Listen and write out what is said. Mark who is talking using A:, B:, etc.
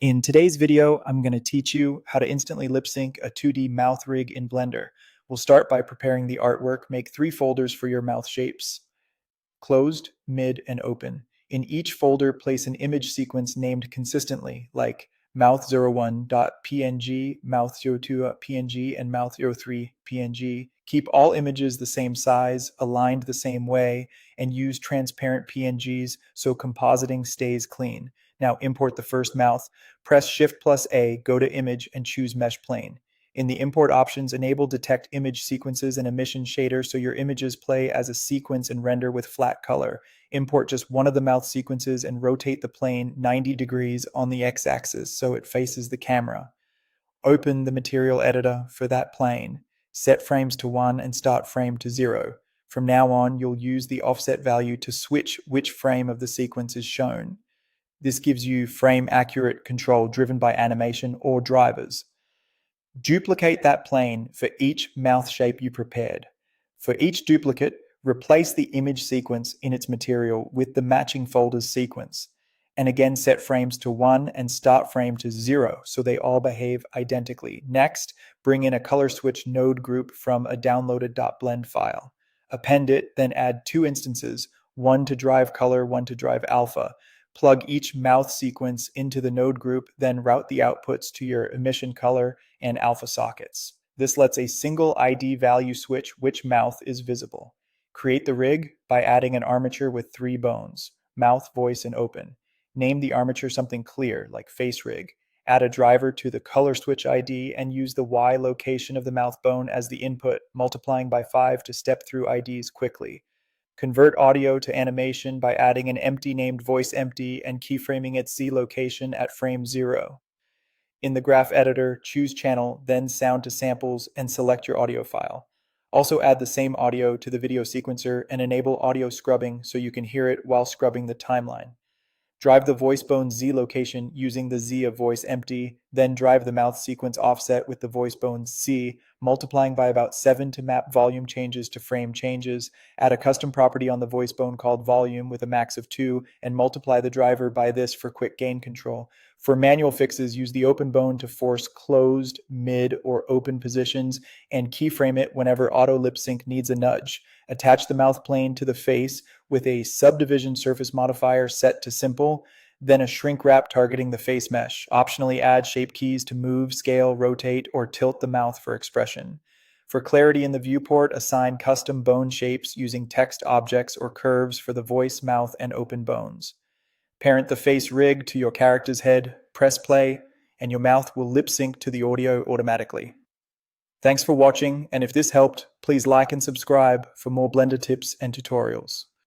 A: In today's video, I'm going to teach you how to instantly lip sync a 2D mouth rig in Blender. We'll start by preparing the artwork. Make 3 folders for your mouth shapes: closed, mid, and open. In each folder, place an image sequence named consistently, like mouth01.png, mouth02.png, and mouth03.png. Keep all images the same size, aligned the same way, and use transparent PNGs so compositing stays clean. Now import the first mouth. Press Shift+A, go to Image, and choose Mesh Plane. In the import options, enable detect image sequences and emission shader so your images play as a sequence and render with flat color. Import just one of the mouth sequences and rotate the plane 90 degrees on the x-axis so it faces the camera. Open the material editor for that plane. Set frames to 1 and start frame to 0. From now on, you'll use the offset value to switch which frame of the sequence is shown. This gives you frame accurate control driven by animation or drivers. Duplicate that plane for each mouth shape you prepared. For each duplicate, replace the image sequence in its material with the matching folder's sequence. And again, set frames to 1 and start frame to 0 so they all behave identically. Next, bring in a color switch node group from a downloaded .blend file. Append it, then add 2 instances, one to drive color, one to drive alpha. Plug each mouth sequence into the node group, then route the outputs to your emission color and alpha sockets. This lets a single ID value switch which mouth is visible. Create the rig by adding an armature with 3 bones: mouth, voice, and open. Name the armature something clear, like face rig. Add a driver to the color switch ID and use the Y location of the mouth bone as the input, multiplying by 5 to step through IDs quickly. Convert audio to animation by adding an empty named voice empty and keyframing its Z location at frame 0. In the graph editor, choose channel, then sound to samples, and select your audio file. Also add the same audio to the video sequencer and enable audio scrubbing so you can hear it while scrubbing the timeline. Drive the voice bone Z location using the Z of voice empty, then drive the mouth sequence offset with the voice bone C, multiplying by about 7 to map volume changes to frame changes. Add a custom property on the voice bone called volume with a max of 2, and multiply the driver by this for quick gain control. For manual fixes, use the open bone to force closed, mid, or open positions, and keyframe it whenever auto lip sync needs a nudge. Attach the mouth plane to the face with a subdivision surface modifier set to simple, then a shrink wrap targeting the face mesh. Optionally add shape keys to move, scale, rotate, or tilt the mouth for expression. For clarity in the viewport, assign custom bone shapes using text objects or curves for the voice, mouth, and open bones. Parent the face rig to your character's head, press play, and your mouth will lip sync to the audio automatically. Thanks for watching, and if this helped, please like and subscribe for more Blender tips and tutorials.